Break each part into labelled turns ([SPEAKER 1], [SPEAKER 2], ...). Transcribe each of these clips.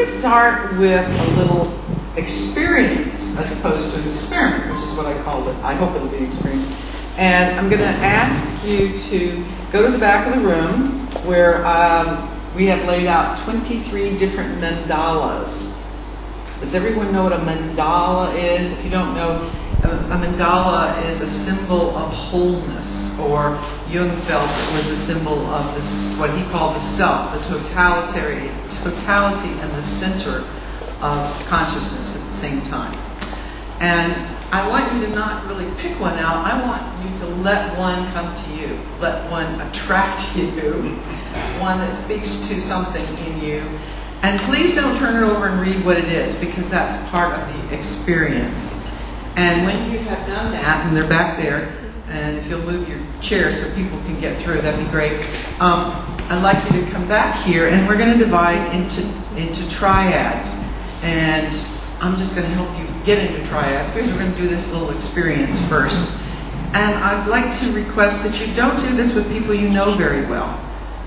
[SPEAKER 1] to start with a little experience as opposed to an experiment, which is what I called it. I hope it'll be an experience. And I'm going to ask you to go to the back of the room where we have laid out 23 different mandalas. Does everyone know what a mandala is? If you don't know, a mandala is a symbol of wholeness, or Jung felt it was a symbol of this, what he called the self, the totality and the center of consciousness at the same time. And I want you to not really pick one out. I want you to let one come to you. Let one attract you. One that speaks to something in you. And please don't turn it over and read what it is, because that's part of the experience. And when you have done that, and they're back there, and if you'll move your chair so people can get through, that'd be great. I'd like you to come back here, and we're going to divide into triads. And I'm just going to help you get into triads, because we're going to do this little experience first. And I'd like to request that you don't do this with people you know very well.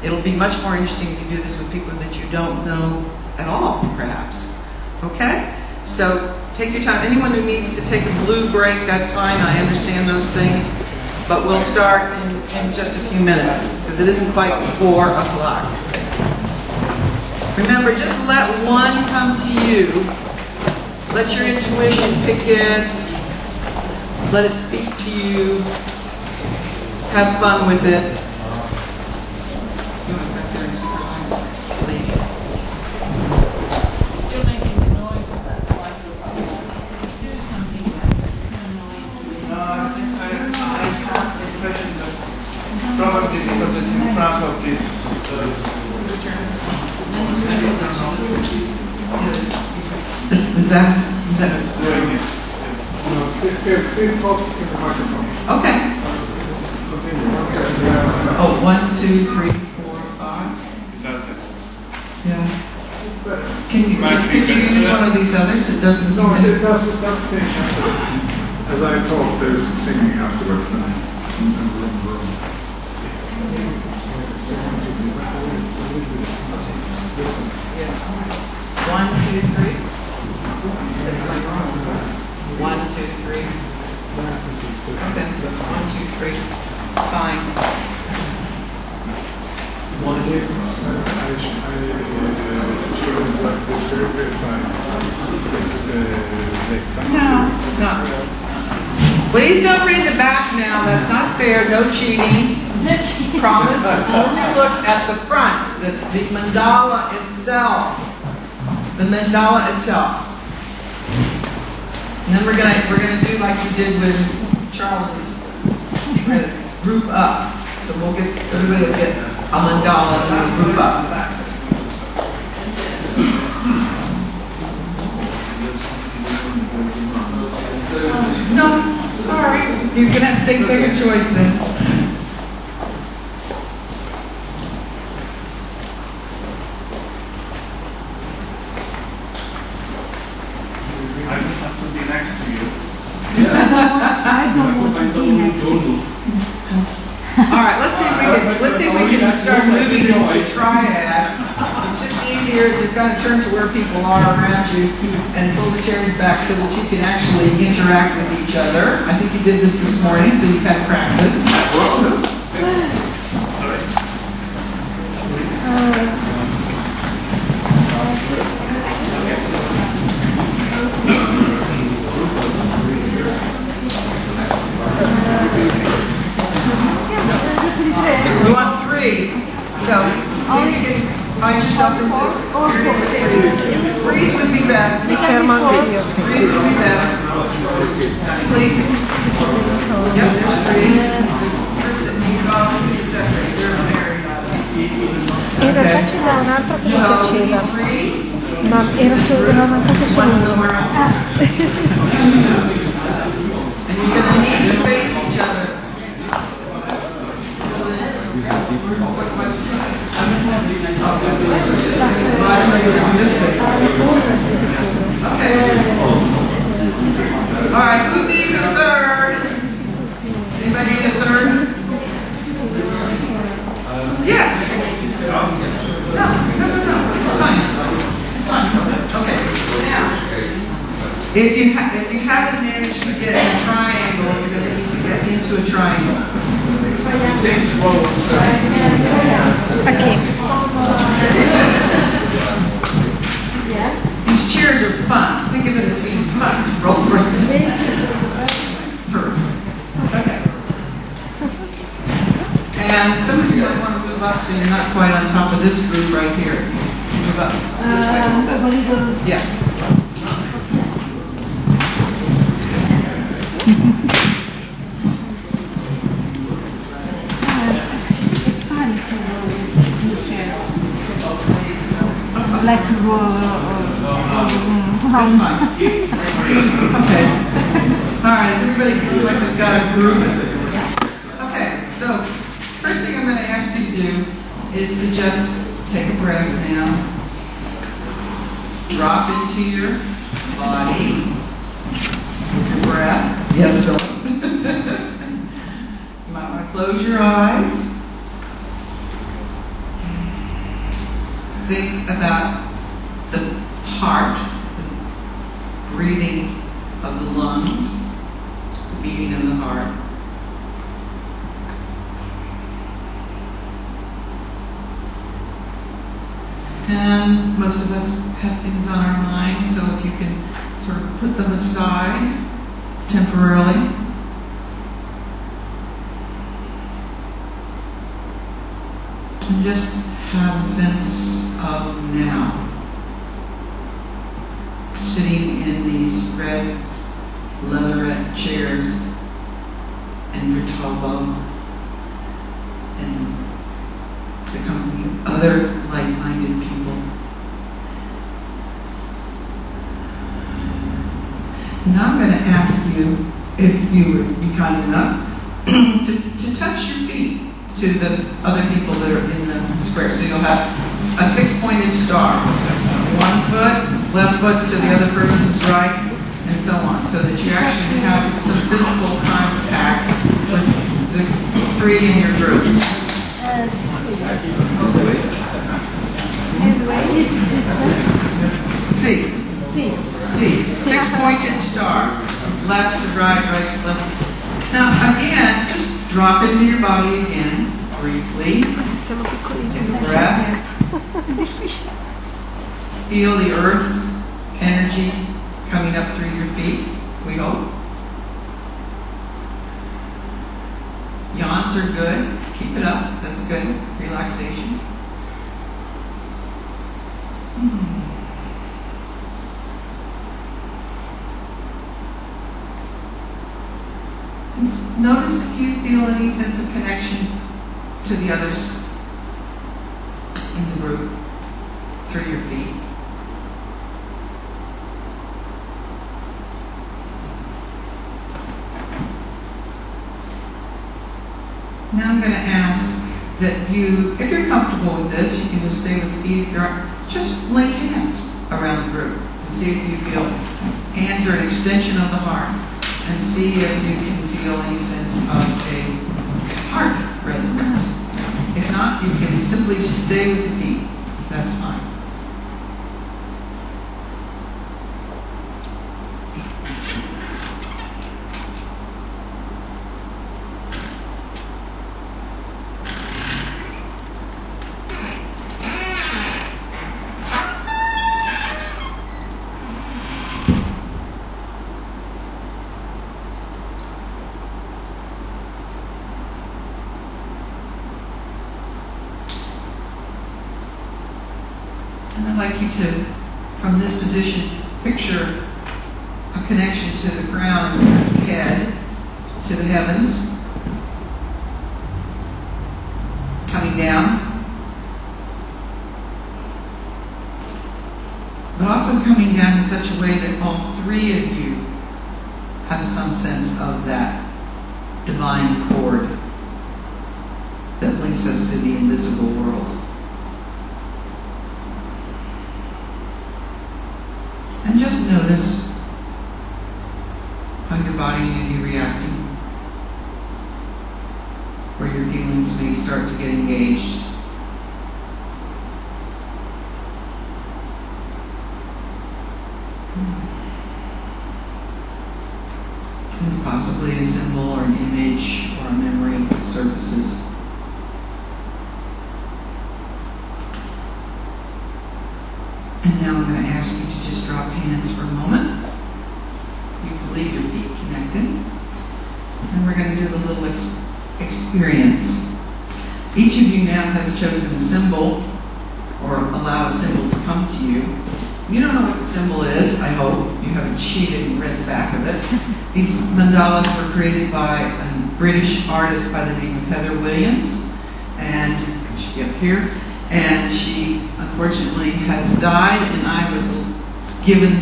[SPEAKER 1] It'll be much more interesting if you do this with people that you don't know at all, perhaps. Okay? So take your time. Anyone who needs to take a blue break, that's fine. I understand those things. But we'll start in just a few minutes, because it isn't quite 4 o'clock. Remember, just let one come to you. Let your intuition pick it. Let it speak to you. Have fun with it. You want to back there and supervise, please?
[SPEAKER 2] Still making the noise of that microphone. Do something
[SPEAKER 3] No, I think I have the impression that probably because it's in front of this.
[SPEAKER 1] Is that?
[SPEAKER 3] Doing it. No, please talk in the microphone.
[SPEAKER 1] Okay.
[SPEAKER 3] Continue.
[SPEAKER 1] Oh, 1, 2, 3, 4, 5.
[SPEAKER 3] That's it.
[SPEAKER 1] Yeah. Could you use one of these others? It doesn't seem
[SPEAKER 3] No,
[SPEAKER 1] to...
[SPEAKER 3] that's singing afterwards. As I talk, there's singing afterwards.
[SPEAKER 1] One, two, three. That's like wrong. 1, 2, 3. Okay, that's 1, 2, 3. Fine. No, not really. Please don't read the back now. That's not fair. No cheating. Promise. Only look at the front. The mandala itself. The mandala itself. And then we're gonna do like we did with Charles's. We're gonna group up. So we'll get everybody will get a mandala and we'll group up. No, sorry. You're gonna have to take second choice then. All right, let's see if we can start moving into triads. It's just easier to just kind of turn to where people are around you and pull the chairs back so that you can actually interact with each other. I think you did this morning, so you've had practice. We want 3. So, see if you can find yourself into periods of 3s. 3s would be best. 3s would be best. Please. Yep, there's 3.
[SPEAKER 4] In realtà ce n'è un altro che mi piaceva, ma era solo mancato solo uno.
[SPEAKER 1] And you're going to need to face each other. Okay. All right, who needs a third? Anybody need a third? Yes. No. It's fine. It's fine. If you haven't managed to get in a triangle, you're going to need to get into a triangle.
[SPEAKER 3] Same roll, sir.
[SPEAKER 4] Aqui.
[SPEAKER 1] These chairs are fun. Think of it as being fun. Roll around. First. Okay. And some of you might want to move up so you're not quite on top of this group right here. Move up this way a little bit. Yeah.
[SPEAKER 5] It's fun to roll with these chairs. Like to roll
[SPEAKER 1] That's fine. Okay. All right, is everybody feeling like they've got a group? Okay, so first thing I'm going to ask you to do is to just take a breath now. Drop into your body. Your breath. Yes, Joel. You might want to close your eyes. Think about the heart, the breathing of the lungs, the beating of the heart. And most of us have things on our mind, so if you can sort of put them aside temporarily. And just have a sense of now. Sitting in these red leatherette chairs in Vivo and the company of other like-minded people. Now I'm going to ask you, if you would be kind enough, to touch your feet to the other people that are in the square. So you'll have a 6-pointed star. One foot, left foot to the other person's right, and so on. So that you actually have some physical contact with the 3 in your group. C. C. 6-pointed star. Left to right, right to left. Now again, just drop into your body again, briefly. Take a breath. Feel the earth's energy coming up through your feet, we hope. Yawns are good. Keep it up. That's good. Relaxation. Notice if you feel any sense of connection to the others in the group through your feet. Now I'm going to ask that you, if you're comfortable with this, you can just stay with the feet. If you aren't, just link hands around the group and see if you feel hands are an extension of the heart, and see if you can feel any sense of a heart resonance. If not, you can simply stay with the feet. That's fine. And I'd like you to, from this position, picture a connection to the crown of your head, to the heavens, coming down, but also coming down in such a way that all 3 of you have some sense of that divine cord that links us to the invisible world. And just notice how your body may be reacting, where your feelings may start to get engaged. And possibly a symbol or an image or a memory surfaces. And now I'm going to ask you to just drop hands for a moment. You can leave your feet connected. And we're going to do a little experience. Each of you now has chosen a symbol or allowed a symbol to come to you. You don't know what the symbol is, I hope. You haven't cheated and read the back of it. These mandalas were created by a British artist by the name of Heather Williams. And she should be up here. And she, unfortunately, has died, and I was given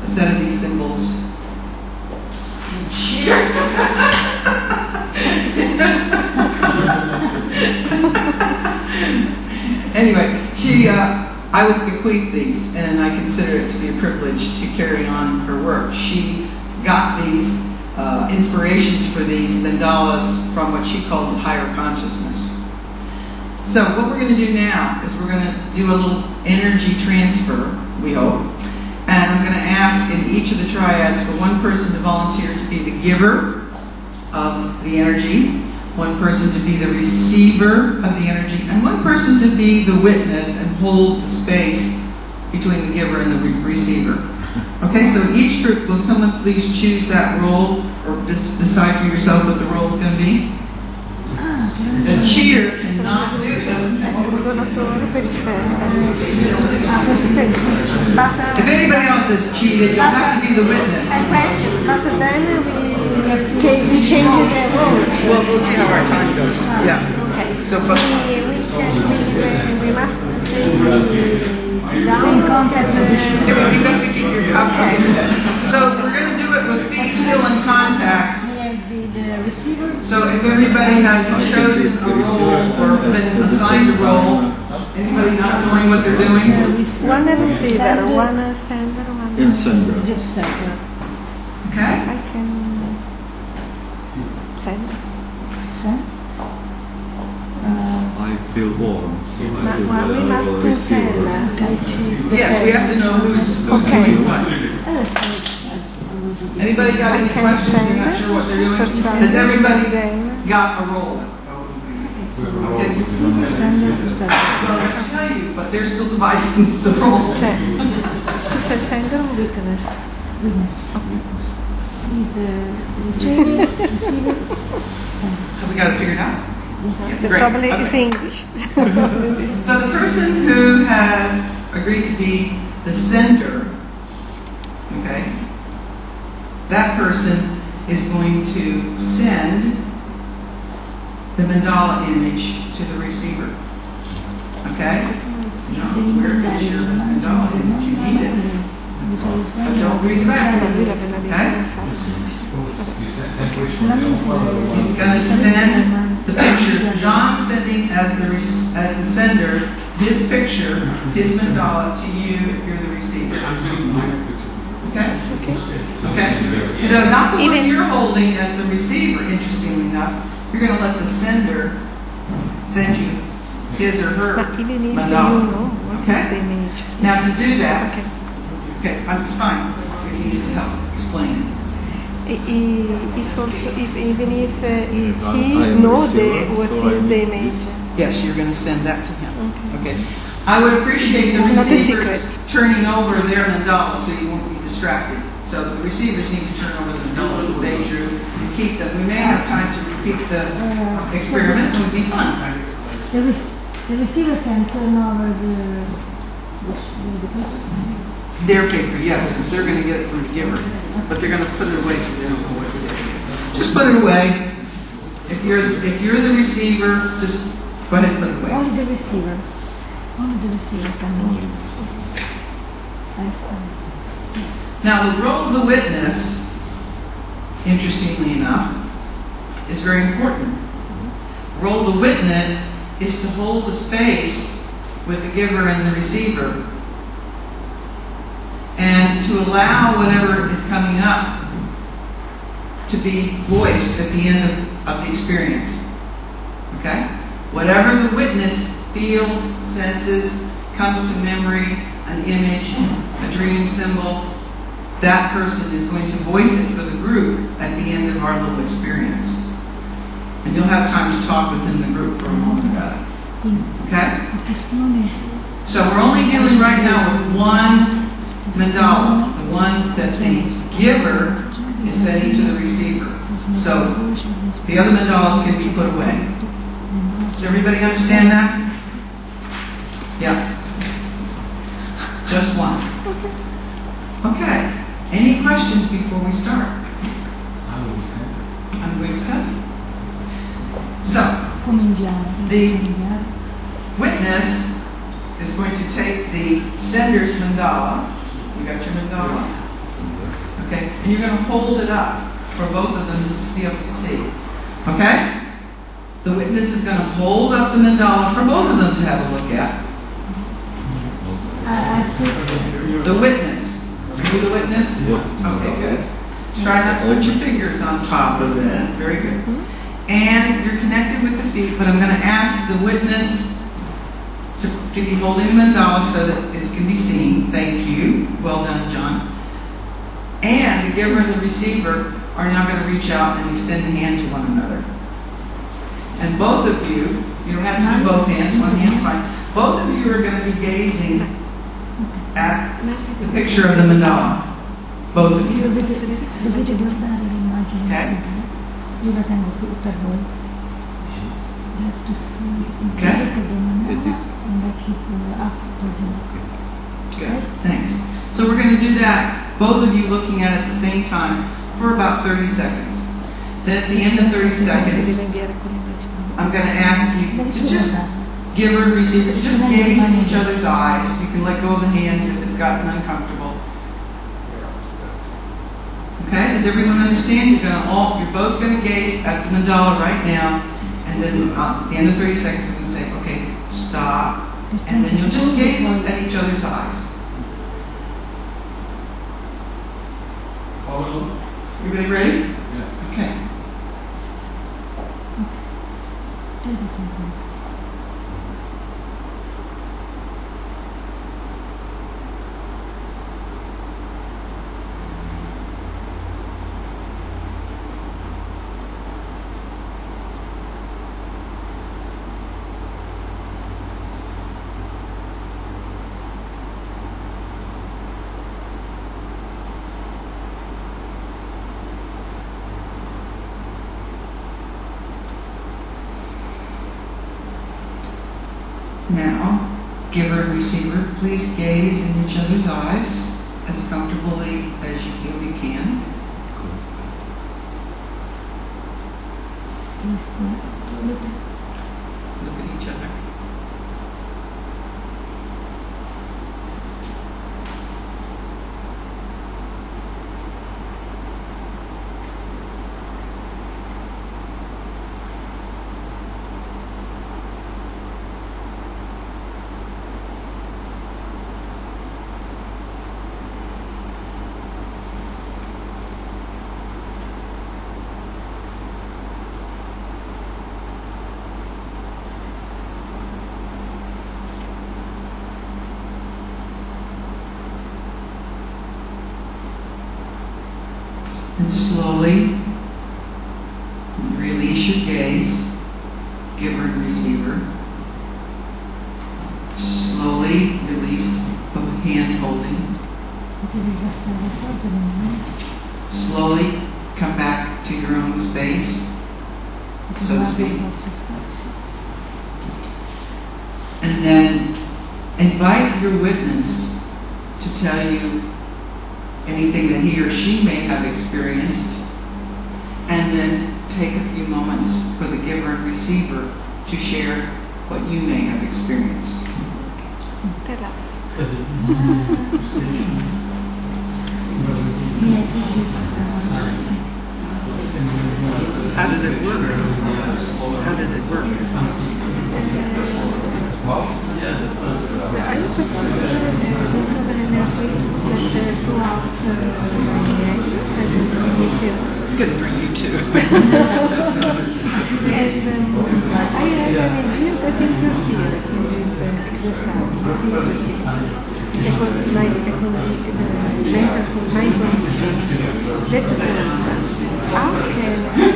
[SPEAKER 1] a set of these symbols. Cheer! Anyway, I was bequeathed these, and I consider it to be a privilege to carry on her work. She got these inspirations for these mandalas from what she called the higher consciousness. So what we're going to do now is we're going to do a little energy transfer, we hope. And I'm going to ask in each of the triads for one person to volunteer to be the giver of the energy, one person to be the receiver of the energy, and one person to be the witness and hold the space between the giver and the receiver. Okay, so each group, will someone please choose that role, or just decide for yourself what the role is going to be? The cheater cannot do this. If anybody else has cheated, you'll have to be the witness.
[SPEAKER 4] But then we change the roles.
[SPEAKER 1] Well, we'll see how our time goes. Yeah.
[SPEAKER 4] Okay.
[SPEAKER 1] So, but
[SPEAKER 4] We must stay in contact with the
[SPEAKER 1] it would be best to keep your outcome into that. So we're going to do it with feet still in contact.
[SPEAKER 4] the receiver.
[SPEAKER 1] So if everybody has chosen a role or been assigned a role, anybody not knowing what they're doing?
[SPEAKER 4] One receiver, one sender, one
[SPEAKER 6] sender.
[SPEAKER 1] Okay.
[SPEAKER 4] I can send.
[SPEAKER 6] I feel warm, so I will
[SPEAKER 4] we must
[SPEAKER 6] receive.
[SPEAKER 1] Yes, we have to know who's doing what. Anybody got any questions? You're not sure what they're doing? Has everybody got a role? Okay. Well, I can tell you, but they're still dividing the roles.
[SPEAKER 4] Just a sender or witness?
[SPEAKER 5] Witness. He's the receiver.
[SPEAKER 1] Have we got it figured out? Yeah,
[SPEAKER 4] The
[SPEAKER 1] great.
[SPEAKER 4] problem is
[SPEAKER 1] Okay.
[SPEAKER 4] English.
[SPEAKER 1] So the person who has agreed to be the sender, okay, that person is going to send the mandala image to the receiver. Okay? No, where is your mandala image? You need it. But don't read the back. Okay? He's going to send the picture. John sending as the sender his picture, his mandala to you if you're the receiver. Okay? Okay? So not the one you're holding as the receiver, interestingly enough. You're going to let the sender send you his or her
[SPEAKER 4] But even if you
[SPEAKER 1] mandala.
[SPEAKER 4] know what is
[SPEAKER 1] Okay?
[SPEAKER 4] the image.
[SPEAKER 1] Now to do that,
[SPEAKER 4] Okay.
[SPEAKER 1] okay, it's fine if you need to help explain it.
[SPEAKER 4] If also, even if he
[SPEAKER 6] I am
[SPEAKER 4] knows
[SPEAKER 6] receiver,
[SPEAKER 4] what
[SPEAKER 6] so
[SPEAKER 4] is
[SPEAKER 6] I
[SPEAKER 4] the
[SPEAKER 6] need
[SPEAKER 4] image.
[SPEAKER 1] Yes, you're going to send that to him. Okay. I would appreciate the
[SPEAKER 4] It's not a
[SPEAKER 1] receivers
[SPEAKER 4] secret.
[SPEAKER 1] turning over their mandala so you won't be distracted. So the receivers need to turn over the mandalas that they drew and keep them. We may have time to repeat the experiment. It would be fun.
[SPEAKER 5] The receiver can turn over the
[SPEAKER 1] Their paper, yes, since they're going to get it from the giver. But they're going to put it away so they don't know what's there. Just put it away. If you're the receiver, just go ahead and put it away.
[SPEAKER 5] Only the receiver. Only the receiver can know.
[SPEAKER 1] Now, the role of the witness, interestingly enough, is very important. The role of the witness is to hold the space with the giver and the receiver and to allow whatever is coming up to be voiced at the end of the experience. Okay? Whatever the witness feels, senses, comes to memory, an image, a dream symbol, that person is going to voice it for the group at the end of our little experience. And you'll have time to talk within the group for a moment about it. Okay? So we're only dealing right now with one mandala, the one that the giver is sending to the receiver. So the other mandalas can be put away. Does everybody understand that? Yeah. Just one. Okay. Any questions before we start? I'm going to tell you. So, the witness is going to take the sender's mandala. You got your mandala? Okay. And you're going to hold it up for both of them to be able to see. Okay? The witness is going to hold up the mandala for both of them to have a look at. The witness. Are you the witness? Okay, good. Try not to put your fingers on top of it. Very good. And you're connected with the feet, but I'm going to ask the witness to be holding the mandala so that it can be seen. Thank you. Well done, John. And the giver and the receiver are now going to reach out and extend a hand to one another. And both of you don't have to do both hands, one hand's fine. Both of you are going to be gazing at the picture of the mandala. Both of you. Okay? Okay? Good. Thanks. So we're going to do that, both of you looking at it at the same time, for about 30 seconds. Then at the end of 30 seconds, I'm going to ask you to just giver and receiver, just gaze in each other's eyes. You can let go of the hands if it's gotten uncomfortable. Okay, does everyone understand? You're both going to gaze at the mandala right now, and then at the end of 30 seconds, I'm going to say, okay, stop, and then you'll just gaze at each other's eyes. Everybody ready? Yeah. Okay. Now, giver and receiver, please gaze in each other's eyes as comfortably as you feel you can. Look at each other. And slowly release your gaze, giver and receiver. Slowly release the hand holding. Slowly come back to your own space, so to speak. And then invite your witness to tell you anything that he or she may have experienced, and then take a few moments for the giver and receiver to share what you may have experienced. How did it work? How did it work? Good for you too.
[SPEAKER 4] I have an idea that interferes in this exercise. What interesting. That was how can he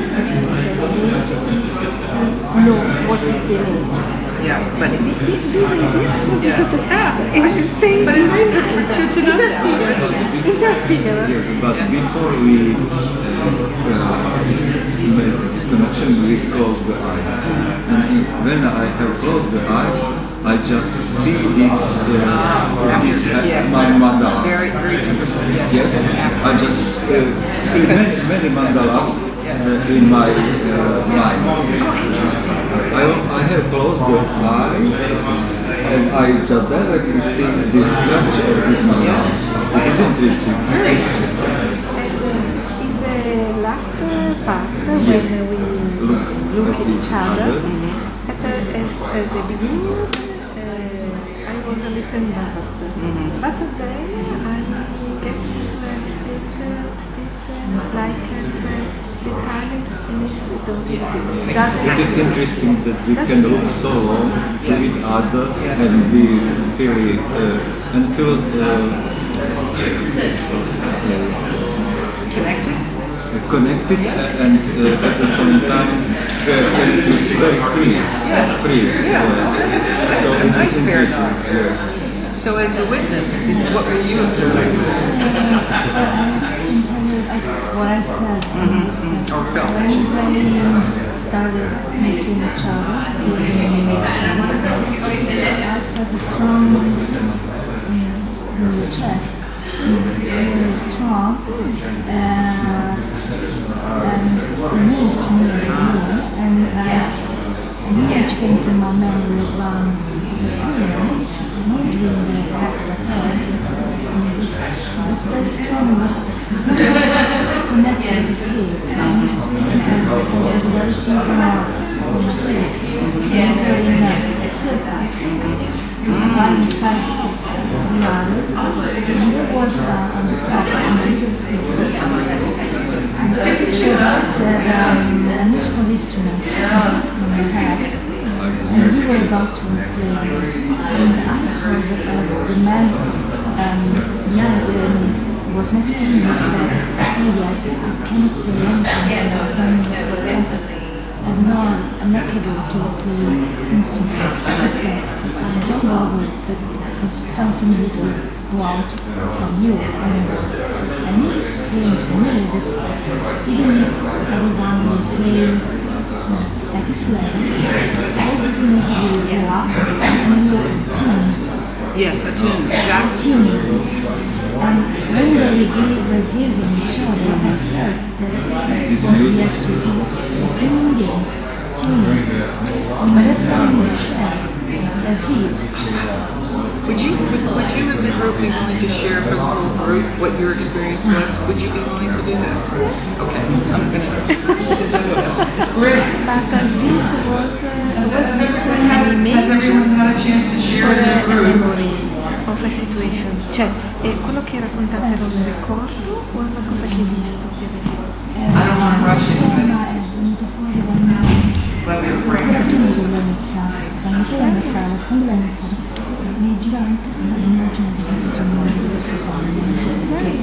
[SPEAKER 4] know what is the image?
[SPEAKER 1] Yeah, but
[SPEAKER 4] This idea to have.
[SPEAKER 1] it's good to know that.
[SPEAKER 4] Interfere.
[SPEAKER 6] Yes, but before we make this connection, we close the eyes. And when I have closed the eyes, I just see this,
[SPEAKER 1] Yes.
[SPEAKER 6] my mandalas.
[SPEAKER 1] Very, very typical. Yes.
[SPEAKER 6] Yes, I just see many mandalas in my mind.
[SPEAKER 1] Oh, interesting.
[SPEAKER 6] I have closed the eyes and I just directly see the structure of this mandalas. It is interesting.
[SPEAKER 1] Very interesting.
[SPEAKER 4] In the last part, when we look at each other, at the beginning, I was a little embarrassed. But then I get into a state like the time experience.
[SPEAKER 6] It is interesting that we can look so long to each other and be really connected and at the same time very free.
[SPEAKER 1] That's a nice paradox.
[SPEAKER 6] Yes.
[SPEAKER 1] So as the witness, what were you observing?
[SPEAKER 5] What I felt.
[SPEAKER 1] Or felt?
[SPEAKER 5] When I started making a child, I felt a strong in the chest, really strong, and moved to me, and an image came to my memory around the dream, moved in the back of the head. It was very strong, it was connected with his head, and this dream had a very strong on the head, very in circles, one side and there was on the top of the sea. And the picture had musical instruments in the head, and we were about to play this. And I told the man behind was next to me and said, "Really, I cannot play anything. I'm not capable to play instruments." I said, "I don't know, but something will go out from you." And he explained to me that even if everyone will play at this level, all this music will go up and you will tune.
[SPEAKER 1] Yes, a tune, exactly.
[SPEAKER 5] Tuning. And when they were gazing each other, I felt that this is what we have to do as human beings, tuning. And my friend in the chest as heat.
[SPEAKER 1] Would you as a group be willing to share for the whole group what your experience was? Would you be willing to do that? Yes. Okay. I'm going to suggest that. It's great.
[SPEAKER 4] But this was
[SPEAKER 1] Has everyone had a chance to share in their group?
[SPEAKER 4] of a situation. Cioè, è quello che raccontate era un ricordo o è una cosa che hai visto adesso?
[SPEAKER 1] I don't want to rush it.
[SPEAKER 5] È venuto fuori da me.
[SPEAKER 1] Let me bring
[SPEAKER 5] Quando
[SPEAKER 1] it.
[SPEAKER 5] l'ho iniziato, nella sala, quando l'ho iniziato, mi girava in testa l'immagine di questo sogno, non so perché,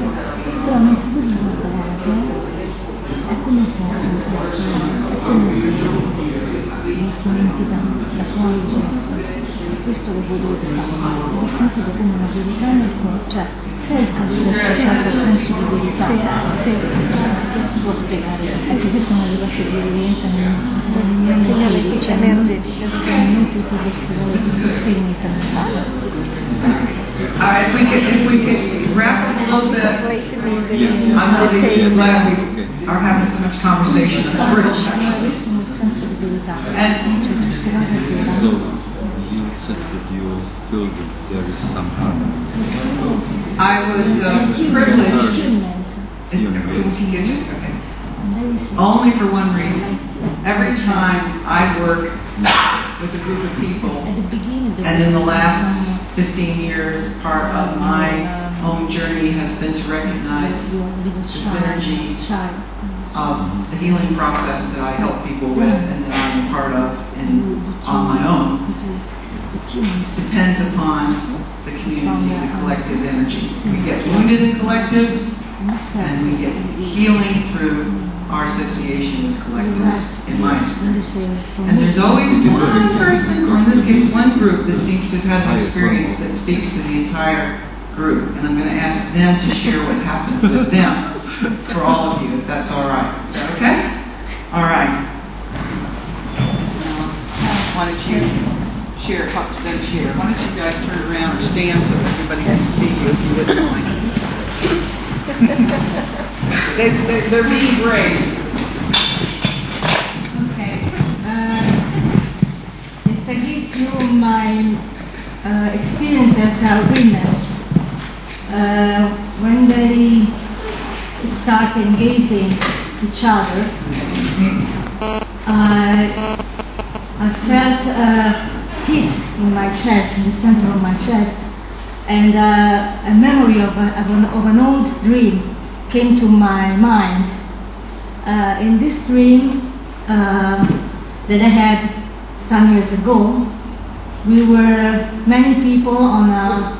[SPEAKER 5] però mentre voi mi guardavate, è come se è come se metti da fuori il gesto. Questo lo goduto fare, l'ho sentito come una verità nel cuore, cioè se il capire associato al senso di verità, si può spiegare, anche queste sono le cose che diventano energetiche, non tutte le sperimentano.
[SPEAKER 1] All right, if we could wrap up a little bit. I'm really glad we are having so much conversation.
[SPEAKER 5] Avessimo il senso di verità, cioè queste cose che
[SPEAKER 6] So you said that you feel that there is some harmony.
[SPEAKER 1] I was privileged. Okay. Only for one reason. Every time I work with a group of people, and in the last 15 years, part of my own journey has been to recognize the synergy of the healing process that I help people with and that I'm a part of and on my own depends upon the community, the collective energy. We get wounded in collectives, and we get healing through our association with collectives, in my experience. And there's always one person, or in this case one group, that seems to have had an experience that speaks to the entire group. And I'm going to ask them to share what happened with them for all of you, if that's all right. Is that okay? All right. Why don't you share? Talk to them, share. Why don't you guys turn around or stand so everybody can see you, if you wouldn't mind. They're being brave.
[SPEAKER 5] Okay. Yes, I give you my experience as a witness. When they start engaging each other, I felt a hit in my chest, in the center of my chest, and a memory of an old dream came to my mind. In this dream that I had some years ago, we were many people on a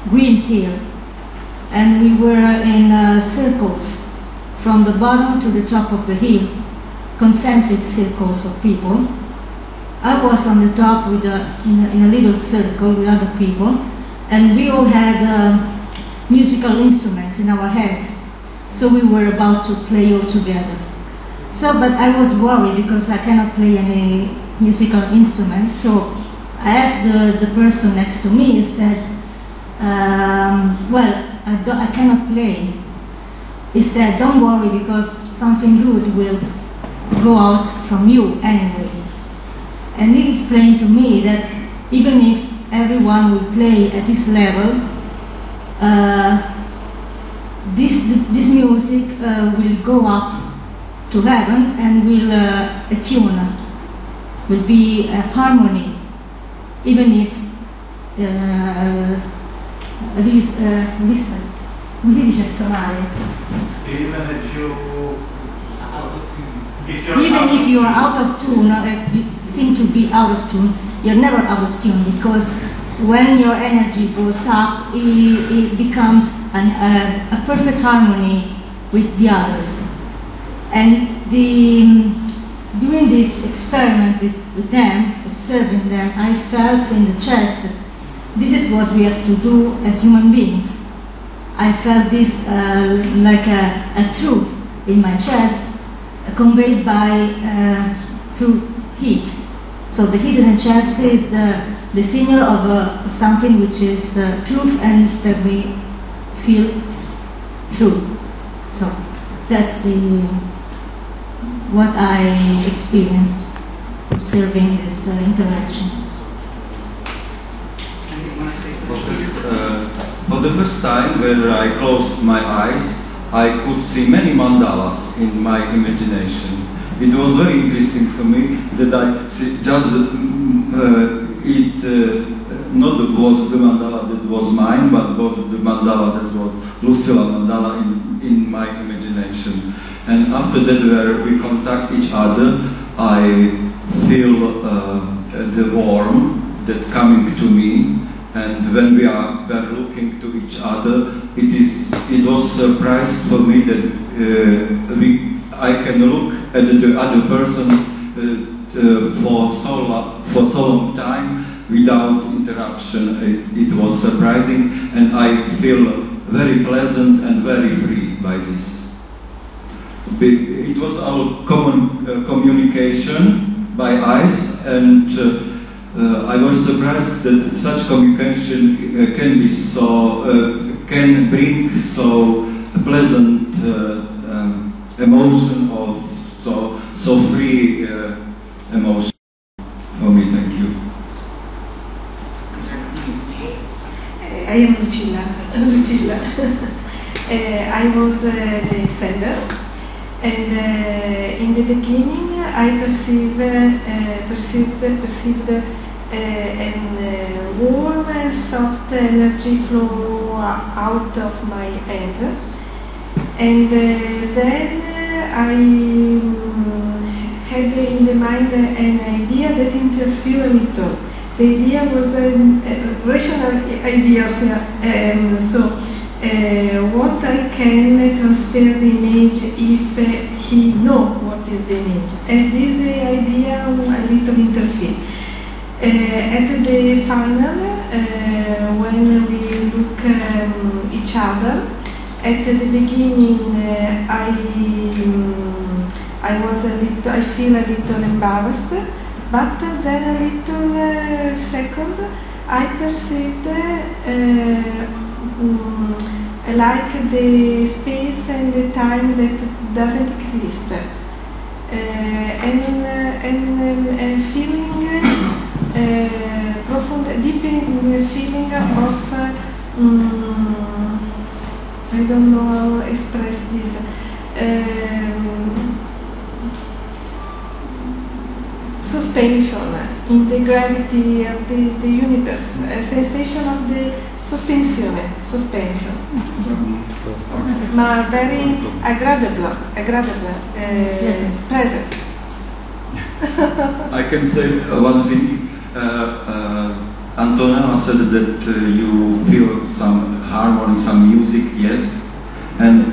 [SPEAKER 5] green hill, and we were in circles from the bottom to the top of the hill, concentric circles of people. I was on the top with in a little circle with other people, and we all had musical instruments in our head, so we were about to play all together. So, but I was worried because I cannot play any musical instrument, so I asked the person next to me and said, well, I cannot play. He said, don't worry, because something good will go out from you anyway. And he explained to me that even if everyone will play at this level, this music will go up to heaven and will attune, will be a harmony, even if listen, come si dice suonare? Even if you are out of tune, you seem to be out of tune, you're never out of tune, because when your energy goes up, it becomes a perfect harmony with the others. And during this experiment with them, observing them, I felt in the chest that this is what we have to do as human beings. I felt this like a truth in my chest, conveyed by through heat. So the heat in the chest is the signal of something which is truth and that we feel true. So that's what I experienced observing this interaction.
[SPEAKER 6] For the first time, when I closed my eyes, I could see many mandalas in my imagination. It was very interesting for me that I see just not was the mandala that was mine, but was the mandala that was Lucilla mandala in my imagination. And after that, where we contact each other, I feel the warmth that coming to me. And when we are looking to each other, it was surprise for me that I can look at the other person for so long time without interruption. It was surprising, and I feel very pleasant and very free by this. It was our common communication by eyes, and I was surprised that such communication can be can bring so pleasant emotion or so free emotion for me. Thank you.
[SPEAKER 4] I am Lucilla. I was the sender, and in the beginning I perceived a warm and soft energy flow out of my head, and then I had in the mind an idea that interfered a little. The idea was
[SPEAKER 5] rational ideas. So what I can transfer the image if he know what is the image, and this idea a little interfere. At the final, when we look each other, at the beginning I was a little, I feel a little embarrassed, but then a little second I perceived like the space and the time that doesn't exist, and feeling profound, deep feeling of I don't know how to express this. Suspension in the gravity of the universe, a sensation of the suspension, ma very agradable, present.
[SPEAKER 6] I can say one thing. Antonella said that you feel some harmony, some music, yes, and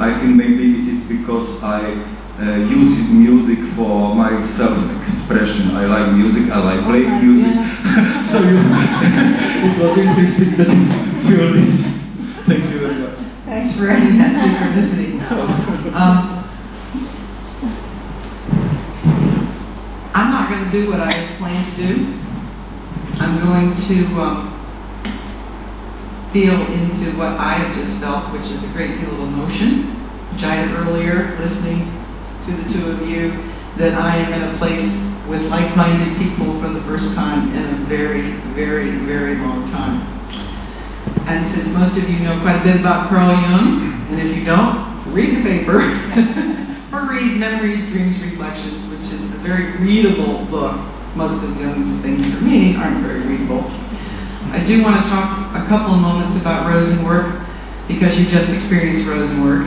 [SPEAKER 6] I think maybe it is because I use music for my self-expression. I like music, I like playing music, so it was interesting that you feel this. Thank you very much.
[SPEAKER 1] Thanks for adding that synchronicity. I'm not going to do what I plan to do. I'm going to feel into what I have just felt, which is a great deal of emotion, which I had earlier listening to the two of you, that I am in a place with like-minded people for the first time in a very, very, very long time. And since most of you know quite a bit about Carl Jung, and if you don't, read the paper, or read Memories, Dreams, Reflections, which is a very readable book. Most of Jung's things for me aren't very readable. I do want to talk a couple of moments about Rosen work, because you just experienced Rosen work.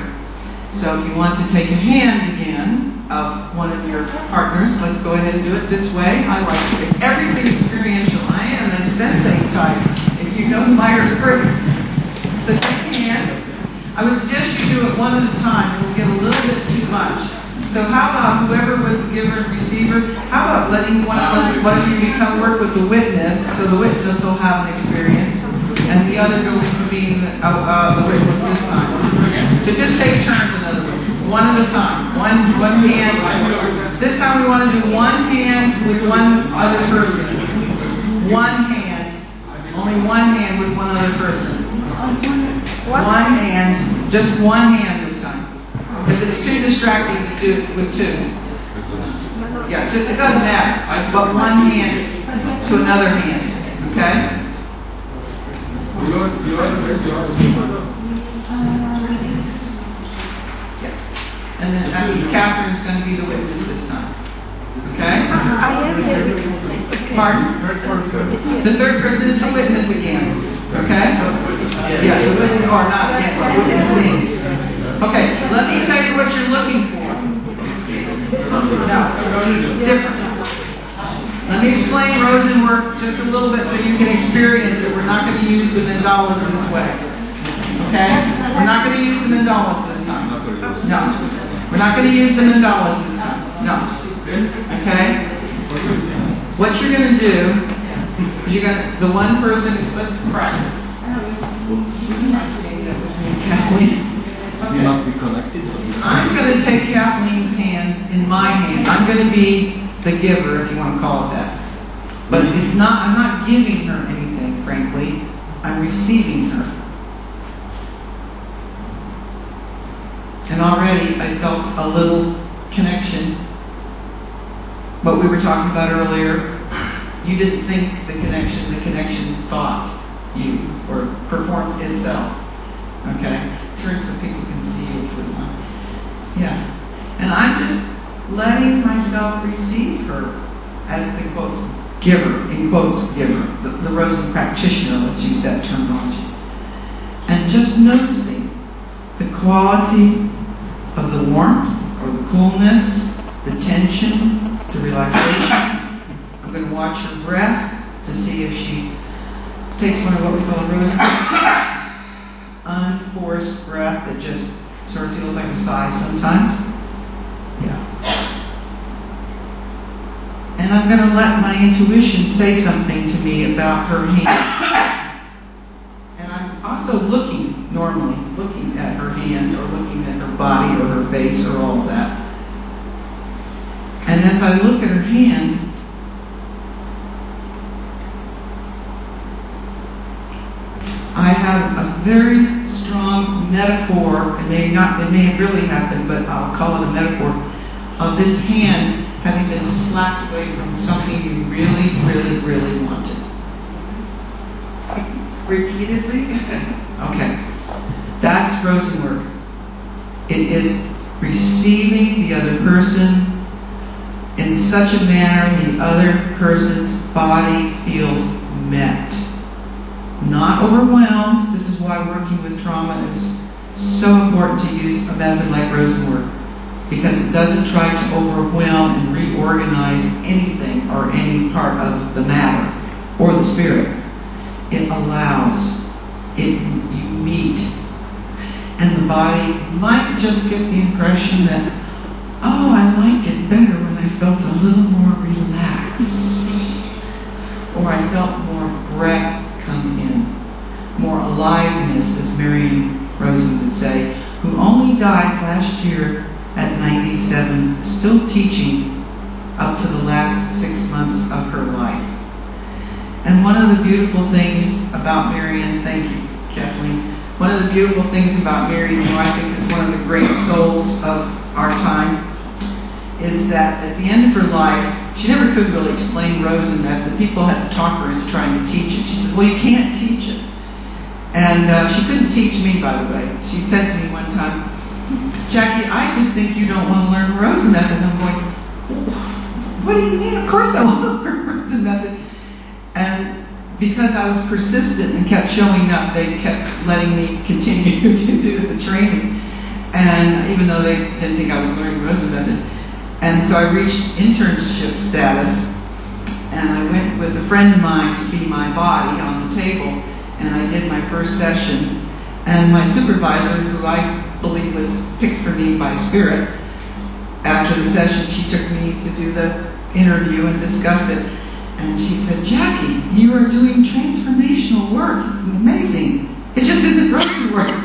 [SPEAKER 1] So if you want to take a hand again of one of your partners, let's go ahead and do it this way. I like to make everything experiential. I am a sensei type, if you know Myers-Briggs. So take a hand. I would suggest you do it one at a time. It will get a little bit too much. So how about whoever was the giver and receiver, how about letting one of you work with the witness, so the witness will have an experience, and the other go into being the witness this time. So just take turns, in other words, one at a time, one hand. This time we want to do one hand with one other person. One hand, only one hand with one other person. One hand, just one hand this time. Because it's too distracting to do it with two. Yeah, it doesn't matter. But one hand to another hand. Okay? Yeah. And then that means Catherine's going to be the witness this time. Okay? Pardon? The third person is the witness again. Okay? Yeah, the witness, or not again, but witnessing. Okay, let me tell you what you're looking for. No, it's different. Let me explain Rosen work just a little bit so you can experience it. We're not going to use the mandalas this way. Okay? We're not going to use the mandalas this time. No. We're not going to use the mandalas this time. No. Okay? What you're going to do is you're going to, the one person is, let's practice. Kathleen.
[SPEAKER 6] You must be connected.
[SPEAKER 1] I'm going to take Kathleen's hands in my hand. I'm going to be the giver, if you want to call it that. But it's not, I'm not giving her anything, frankly. I'm receiving her. And already I felt a little connection. What we were talking about earlier, you didn't think the connection thought you, or performed itself. Okay? Turn so people can see you if you want. Yeah. And I'm just letting myself receive her as the quotes giver, in quotes giver, the Rosen practitioner, let's use that terminology. And just noticing the quality of the warmth or the coolness, the tension, the relaxation. I'm going to watch her breath to see if she takes one of what we call a Rosen unforced breath that just sort of feels like a sigh sometimes. Yeah. And I'm going to let my intuition say something to me about her hand. And I'm also normally looking at her hand or looking at her body or her face or all of that. And as I look at her hand, I have a very strong metaphor. It may have really happened, but I'll call it a metaphor of this hand having been slapped away from something you really, really, really wanted.
[SPEAKER 2] Repeatedly?
[SPEAKER 1] Okay. That's Rosen work. It is receiving the other person in such a manner the other person's body feels met. Not overwhelmed. This is why working with trauma is so important to use a method like Rosen work, because it doesn't try to overwhelm and reorganize anything or any part of the matter or the spirit. It allows, you meet, and the body might just get the impression that, oh, I liked it better when I felt a little more relaxed, or I felt more breath come in, more aliveness, as Marion Rosen would say, who only died last year at 97, still teaching up to the last 6 months of her life. And one of the beautiful things about Marion, thank you, Jacqueline, one of the beautiful things about Marion, who I think is one of the great souls of our time, is that at the end of her life, she never could really explain Rosen Method. People had to talk her into trying to teach it. She said, well, you can't teach it. And she couldn't teach me, by the way. She said to me one time, Jackie, I just think you don't want to learn Rosen Method. And I'm going, what do you mean? Of course I want to learn Rosen Method. And because I was persistent and kept showing up, they kept letting me continue to do the training. And even though they didn't think I was learning Rosen Method. And so I reached internship status, and I went with a friend of mine to be my body on the table, and I did my first session. And my supervisor, who I believe was picked for me by spirit, after the session, she took me to do the interview and discuss it. And she said, Jackie, you are doing transformational work. It's amazing. It just isn't Rosen work.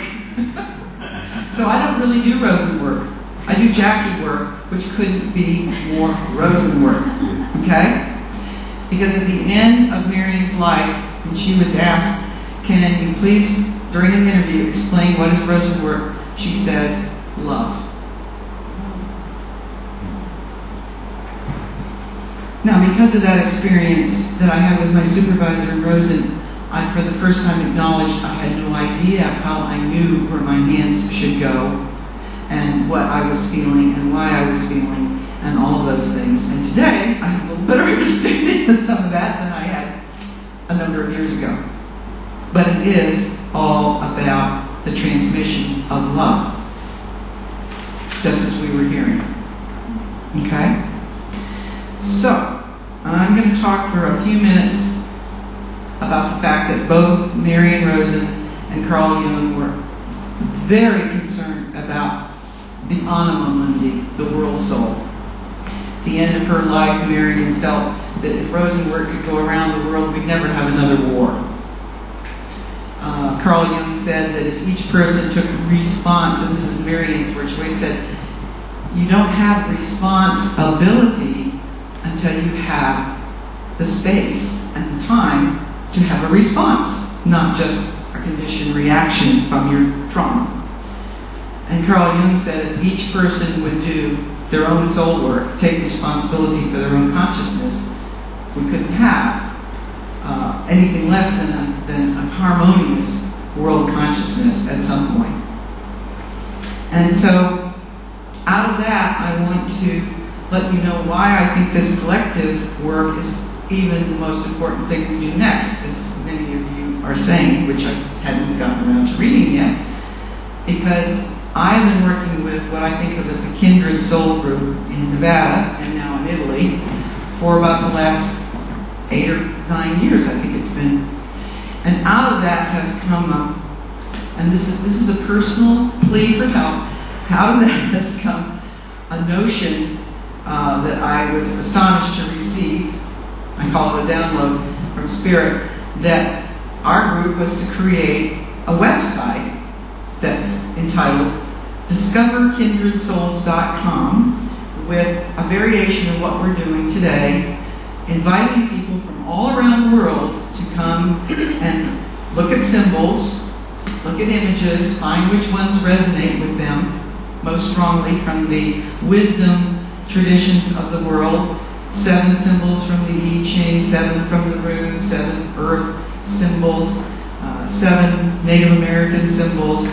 [SPEAKER 1] So I don't really do Rosen work. I do Jackie work, which couldn't be more Rosen work, okay? Because at the end of Marion's life, when she was asked, can you please, during an interview, explain what is Rosen work, she says, love. Now, because of that experience that I had with my supervisor in Rosen, I, for the first time, acknowledged I had no idea how I knew where my hands should go, and what I was feeling, and why I was feeling, and all of those things. And today, I have a little better understanding of some of that than I had a number of years ago. But it is all about the transmission of love, just as we were hearing. Okay? So, I'm going to talk for a few minutes about the fact that both Marion Rosen and Carl Jung were very concerned about the anima mundi, the world soul. At the end of her life, Marion felt that if Rosen work could go around the world, we'd never have another war. Carl Jung said that if each person took response, and this is Marion's words, he said, you don't have responsibility until you have the space and the time to have a response, not just a conditioned reaction from your trauma. And Carl Jung said if each person would do their own soul work, take responsibility for their own consciousness, we couldn't have anything less than a harmonious world consciousness at some point. And so, out of that, I want to let you know why I think this collective work is even the most important thing we do next, as many of you are saying, which I hadn't gotten around to reading yet, because I've been working with what I think of as a kindred soul group in Nevada and now in Italy for about the last 8 or 9 years, I think it's been. And out of that has come up, and this is a personal plea for help, out of that has come a notion that I was astonished to receive. I call it a download from Spirit, that our group was to create a website that's entitled discoverkindredsouls.com, with a variation of what we're doing today, inviting people from all around the world to come and look at symbols, look at images, find which ones resonate with them most strongly from the wisdom traditions of the world. 7 symbols from the I Ching, 7 from the runes, 7 earth symbols, 7 Native American symbols,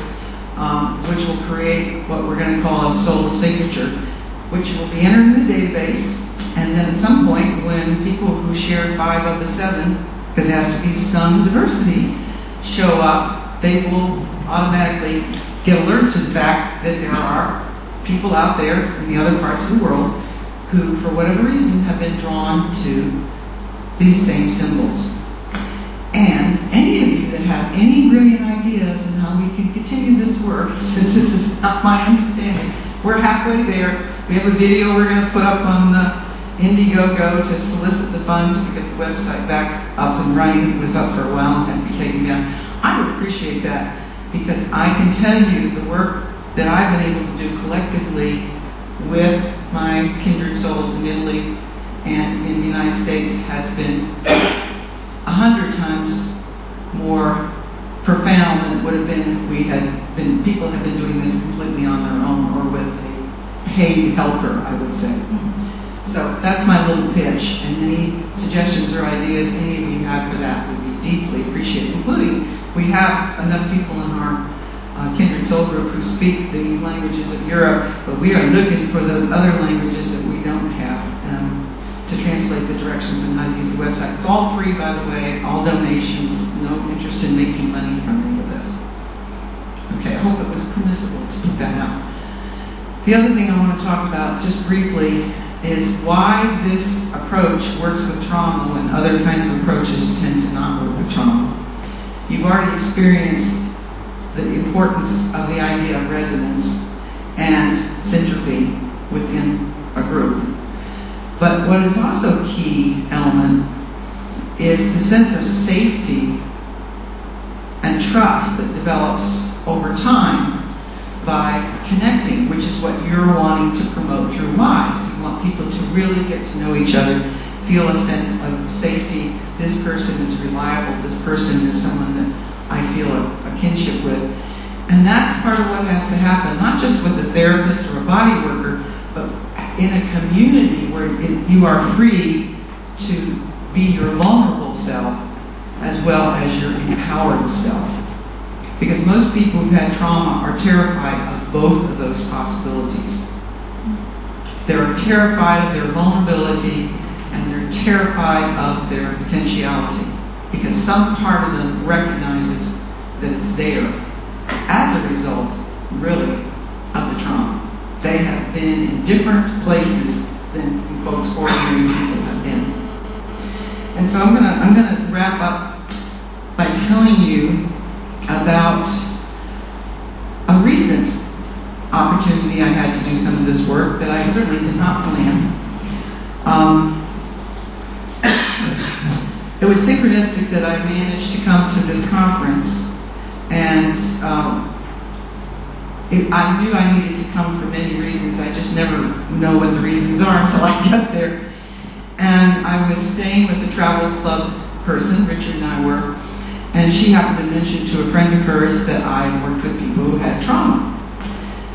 [SPEAKER 1] which will create what we're going to call a soul signature, which will be entered in the database. And then at some point, when people who share 5 of the 7, because it has to be some diversity, show up, they will automatically get alert to the fact that there are people out there in the other parts of the world who, for whatever reason, have been drawn to these same symbols. And any of you that have any brilliant ideas on how we can continue this work, since this is not my understanding, we're halfway there. We have a video we're going to put up on Indiegogo to solicit the funds to get the website back up and running. It was up for a while and had to be taken down. I would appreciate that, because I can tell you the work that I've been able to do collectively with my kindred souls in Italy and in the United States has been 100 times more profound than it would have been if people had been doing this completely on their own or with a paid helper, I would say. So that's my little pitch, and any suggestions or ideas any of you have for that would be deeply appreciated, including we have enough people in our kindred soul group who speak the languages of Europe, but we are looking for those other languages that we don't have to translate the directions on how to use the website. It's all free, by the way, all donations, no interest in making money from any of this. Okay, I hope it was permissible to put that out. The other thing I want to talk about just briefly is why this approach works with trauma when other kinds of approaches tend to not work with trauma. You've already experienced the importance of the idea of resonance and syntropy within a group. But what is also a key element is the sense of safety and trust that develops over time by connecting, which is what you're wanting to promote through WISE. You want people to really get to know each other, feel a sense of safety. This person is reliable. This person is someone that I feel a kinship with. And that's part of what has to happen, not just with a therapist or a body worker, but in a community where you are free to be your vulnerable self as well as your empowered self. Because most people who've had trauma are terrified of both of those possibilities. They're terrified of their vulnerability and they're terrified of their potentiality, because some part of them recognizes that it's there as a result, really, of the trauma. They have been in different places than quotes ordinary people have been. And so I'm gonna wrap up by telling you about a recent opportunity I had to do some of this work that I certainly did not plan. It was synchronistic that I managed to come to this conference, and I knew I needed to come for many reasons. I just never know what the reasons are until I get there. And I was staying with a travel club person, Richard and I were, and she happened to mention to a friend of hers that I worked with people who had trauma.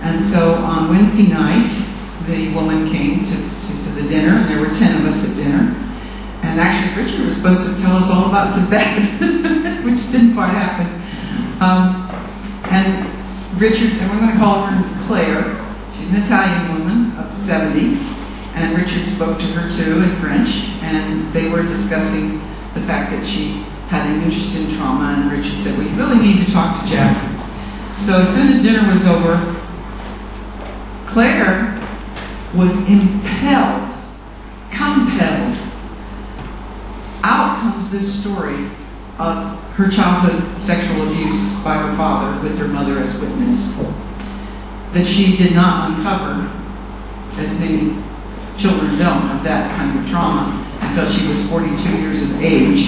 [SPEAKER 1] And so on Wednesday night, the woman came to the dinner, and there were 10 of us at dinner. And actually, Richard was supposed to tell us all about Tibet, which didn't quite happen. And Richard, and we're going to call her Claire. She's an Italian woman of 70. And Richard spoke to her too in French. And they were discussing the fact that she had an interest in trauma. And Richard said, well, you really need to talk to Jacqueline. So as soon as dinner was over, Claire was compelled. Out comes this story of her childhood sexual abuse by her father with her mother as witness, that she did not uncover, as many children don't, of that kind of trauma until she was 42 years of age.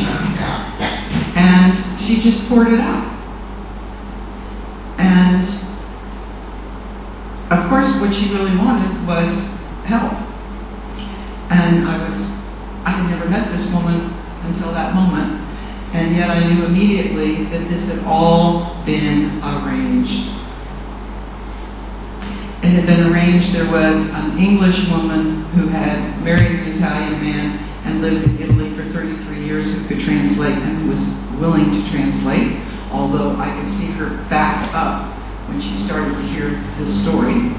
[SPEAKER 1] And she just poured it out. And of course what she really wanted was help. And I had never met this woman until that moment, and yet I knew immediately that this had all been arranged. It had been arranged. There was an English woman who had married an Italian man and lived in Italy for 33 years who could translate and who was willing to translate, although I could see her back up when she started to hear this story.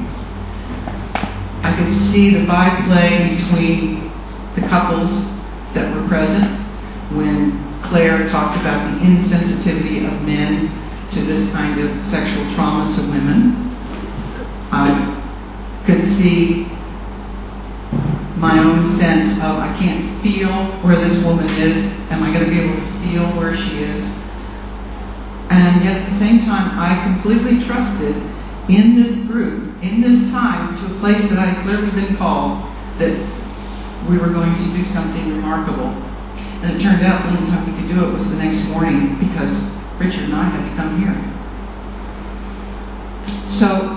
[SPEAKER 1] I could see the byplay between the couples that were present when Claire talked about the insensitivity of men to this kind of sexual trauma to women. I could see my own sense of, I can't feel where this woman is. Am I going to be able to feel where she is? And yet at the same time, I completely trusted in this group, in this time, to a place that I had clearly been called, that we were going to do something remarkable. And it turned out the only time we could do it was the next morning, because Richard and I had to come here. So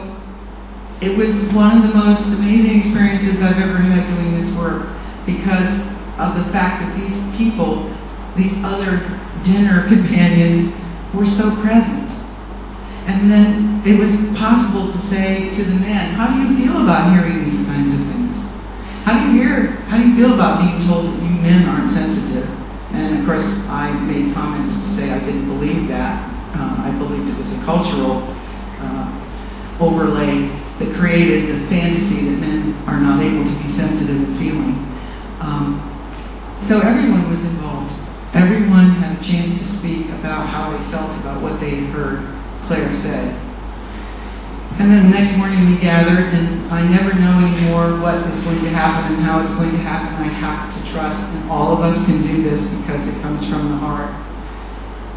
[SPEAKER 1] it was one of the most amazing experiences I've ever had doing this work, because of the fact that these people, these other dinner companions, were so present. And then it was possible to say to the men, how do you feel about hearing these kinds of things? How do you feel about being told that you men aren't sensitive? And of course, I made comments to say I didn't believe that. I believed it was a cultural overlay that created the fantasy that men are not able to be sensitive and feeling. So everyone was involved. Everyone had a chance to speak about how they felt about what they had heard Claire say. And then the next morning we gathered, and I never know anymore what is going to happen and how it's going to happen. I have to trust, and all of us can do this because it comes from the heart.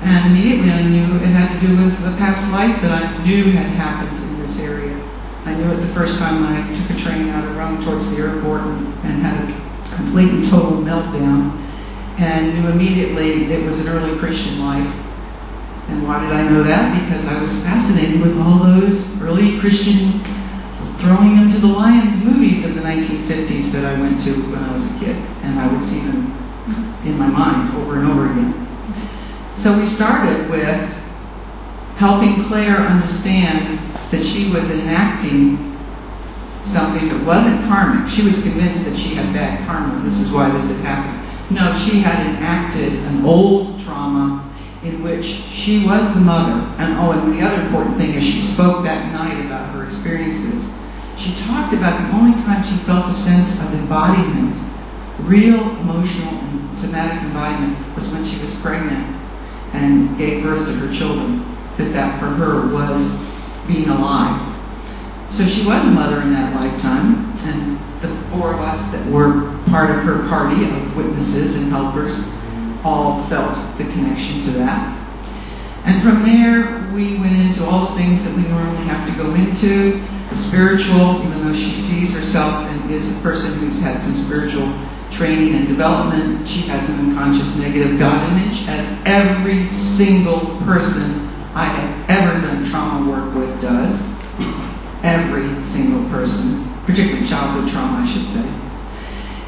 [SPEAKER 1] And immediately I knew it had to do with the past life that I knew had happened in this area. I knew it the first time I took a train out of Rome towards the airport and had a complete and total meltdown, and knew immediately it was an early Christian life. And why did I know that? Because I was fascinated with all those early Christian throwing them to the lions movies of the 1950s that I went to when I was a kid, and I would see them in my mind over and over again. So we started with helping Claire understand that she was enacting something that wasn't karmic. She was convinced that she had bad karma. This is why this had happened. No, she had enacted an old trauma in which she was the mother. And the other important thing is she spoke that night about her experiences. She talked about the only time she felt a sense of embodiment, real emotional and somatic embodiment, was when she was pregnant and gave birth to her children. That for her was being alive. So she was a mother in that lifetime, and the four of us that were part of her party of witnesses and helpers all felt the connection to that. And from there, we went into all the things that we normally have to go into. The spiritual, even though she sees herself and is a person who's had some spiritual training and development, she has an unconscious negative God image, as every single person I have ever done trauma work with does. Every single person, particularly childhood trauma, I should say.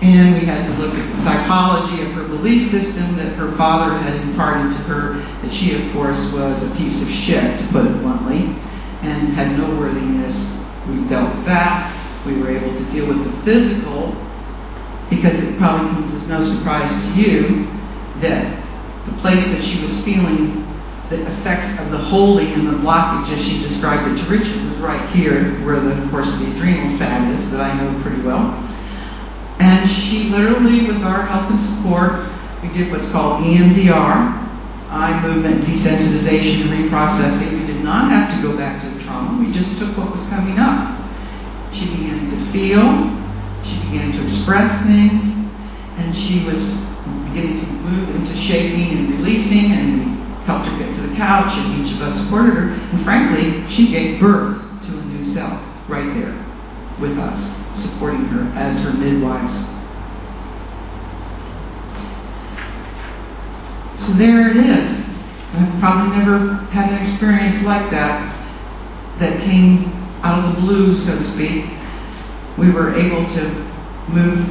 [SPEAKER 1] And we had to look at the psychology of her belief system that her father had imparted to her, that she, of course, was a piece of shit, to put it bluntly, and had no worthiness. We dealt with that. We were able to deal with the physical, because it probably comes as no surprise to you that the place that she was feeling the effects of the holding and the blockage, as she described it to Richard, was right here, where, of course, the adrenal fat is, that I know pretty well. And she literally, with our help and support, we did what's called EMDR, eye movement desensitization and reprocessing. We did not have to go back to the trauma. We just took what was coming up. She began to feel, she began to express things, and she was beginning to move into shaking and releasing, and we helped her get to the couch, and each of us supported her. And frankly, she gave birth to a new self right there with us, supporting her as her midwives. So there it is. I've probably never had an experience like that came out of the blue, so to speak. We were able to move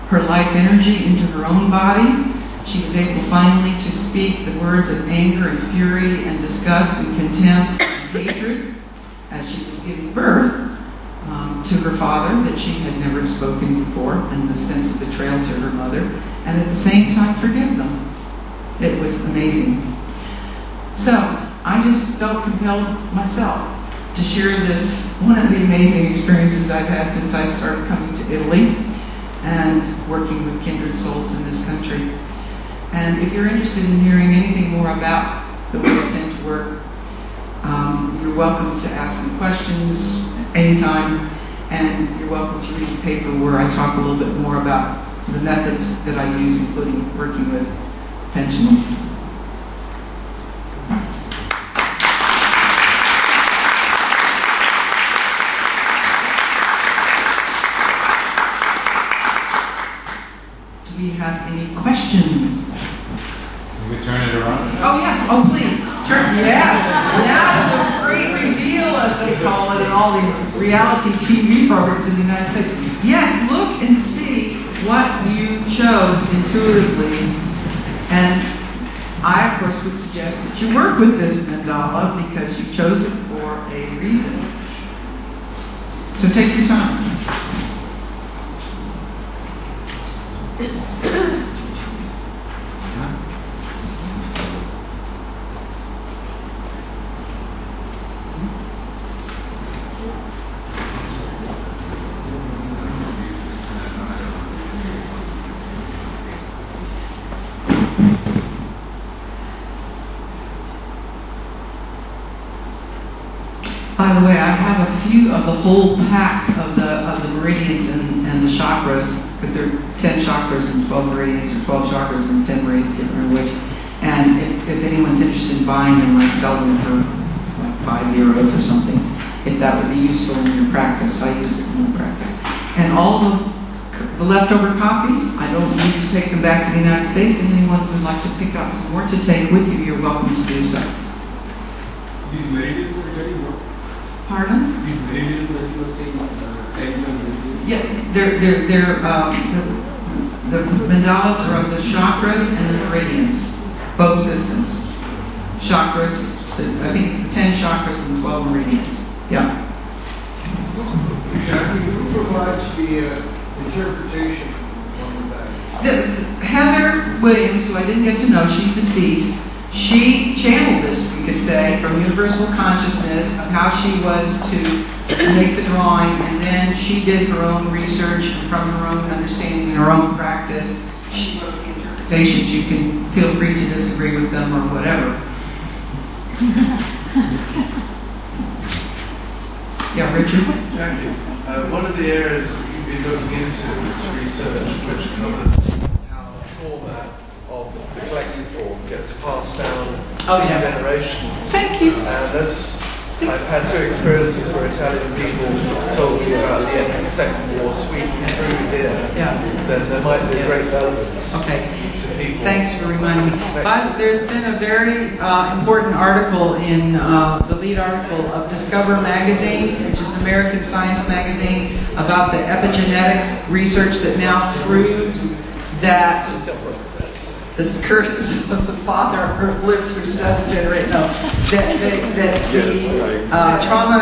[SPEAKER 1] her life energy into her own body. She was able finally to speak the words of anger and fury and disgust and contempt and hatred as she was giving birth to her father that she had never spoken before, and the sense of betrayal to her mother, and at the same time forgive them. It was amazing. So I just felt compelled myself to share this, one of the amazing experiences I've had since I started coming to Italy and working with kindred souls in this country. And if you're interested in hearing anything more about the way I tend to work, you're welcome to ask me questions anytime, and you're welcome to read the paper where I talk a little bit more about the methods that I use, including working with pendulum. Do we have any questions?
[SPEAKER 7] Can we turn it around?
[SPEAKER 1] Oh yes, oh please, turn, yes. Now the great reveal, as they call it, in all the reality TV programs in the United States. Yes, look and see what you chose intuitively. And I, of course, would suggest that you work with this mandala because you chose it for a reason. So take your time. By the way, I have a few of the whole packs of the meridians and the chakras, because there are 10 chakras and 12 meridians, or 12 chakras and 10 meridians, can't remember which. And if anyone's interested in buying them, I sell them for like €5 or something, if that would be useful in your practice. I use it in my practice. And all the leftover copies, I don't need to take them back to the United States, and anyone who would like to pick out some more to take with you, you're welcome to do so.
[SPEAKER 7] These meridians are very work.
[SPEAKER 1] Pardon?
[SPEAKER 7] These meridians that you were saying,
[SPEAKER 1] yeah, the mandalas are of the chakras and the meridians, both systems. Chakras, I think it's the 10 chakras and 12 meridians. Yeah.
[SPEAKER 3] Who provides the interpretation on that?
[SPEAKER 1] Heather Williams, who I didn't get to know, she's deceased. She channeled this, we could say, from universal consciousness of how she was to make the drawing, and then she did her own research and from her own understanding and her own practice. She wrote the interpretations. You can feel free to disagree with them or whatever. Yeah, Richard?
[SPEAKER 8] Thank you. One of the areas that you've been looking into is research which covers how trauma of the collective form gets passed down generations.
[SPEAKER 1] Thank you.
[SPEAKER 8] And I've had two experiences where Italian people told me about the end of the Second War sweeping through here.
[SPEAKER 1] Yeah.
[SPEAKER 8] Then there might be a great relevance to people.
[SPEAKER 1] Thanks for reminding me. But there's been a very important article in the lead article of Discover magazine, which is an American science magazine, about the epigenetic research that now proves that the curses of the father are lived through 7 generations. No, that the trauma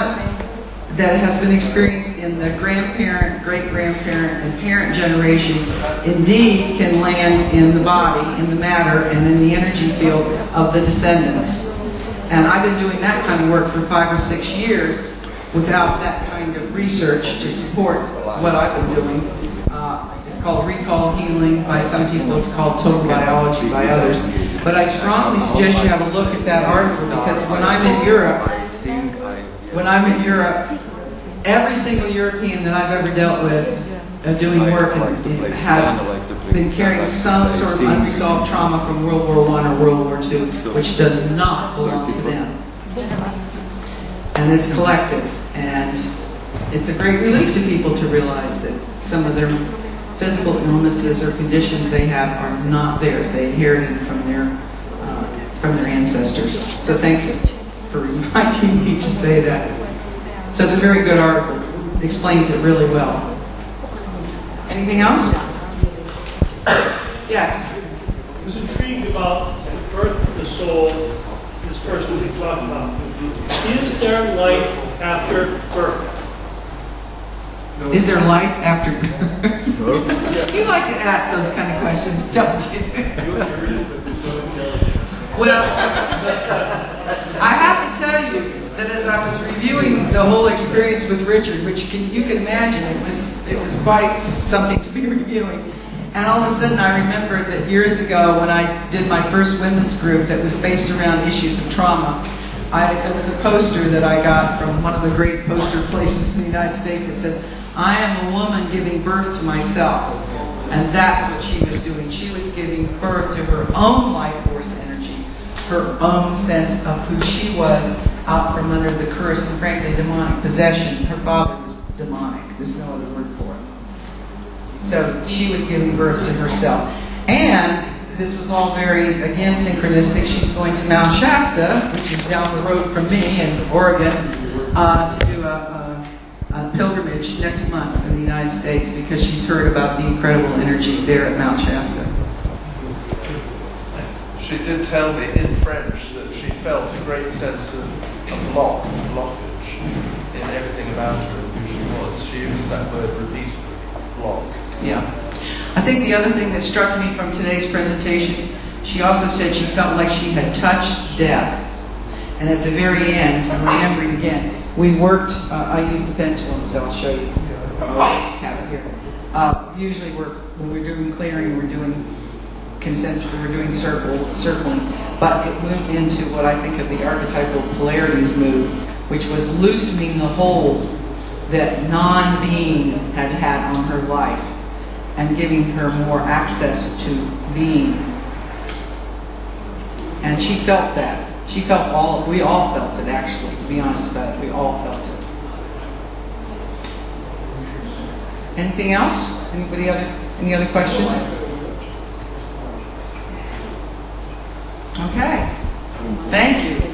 [SPEAKER 1] that has been experienced in the grandparent, great-grandparent, and parent generation indeed can land in the body, in the matter, and in the energy field of the descendants. And I've been doing that kind of work for 5 or 6 years without that kind of research to support what I've been doing. It's called recall healing by some people, it's called total biology by others. But I strongly suggest you have a look at that article, because when I'm in Europe, every single European that I've ever dealt with doing work and has been carrying some sort of unresolved trauma from World War I or World War II, which does not belong to them. And it's collective, and it's a great relief to people to realize that some of their physical illnesses or conditions they have are not theirs. They inherited from their ancestors. So thank you for reminding me to say that. So it's a very good article. It explains it really well. Anything else? Yes?
[SPEAKER 9] I was intrigued about the birth of the soul, this person we talked about. Is there life after birth?
[SPEAKER 1] Is there life after birth? You like to ask those kind of questions, don't you? Well, I have to tell you that as I was reviewing the whole experience with Richard, which you can imagine, it was quite something to be reviewing. And all of a sudden I remembered that years ago when I did my first women's group that was based around issues of trauma, there was a poster that I got from one of the great poster places in the United States that says, "I am a woman giving birth to myself." And that's what she was doing. She was giving birth to her own life force energy, her own sense of who she was out from under the curse and frankly demonic possession. Her father was demonic. There's no other word for it. So she was giving birth to herself. And this was all very, again, synchronistic. She's going to Mount Shasta, which is down the road from me in Oregon, to do a pilgrimage next month in the United States because she's heard about the incredible energy there at Mount Shasta.
[SPEAKER 8] She did tell me in French that she felt a great sense of blockage in everything about her and who she was. She used that word repeatedly, block.
[SPEAKER 1] Yeah. I think the other thing that struck me from today's presentations, she also said she felt like she had touched death. And at the very end, I'm remembering again, we worked, I use the pendulum, so I'll show you. I have it here. Usually when we're doing clearing, we're doing concentric, we're doing circling, but it moved into what I think of the archetypal polarities move, which was loosening the hold that non-being had had on her life and giving her more access to being. And she felt that. She felt we all felt it actually, to be honest about it, we all felt it. Anything else? Any other questions? Okay. Thank you.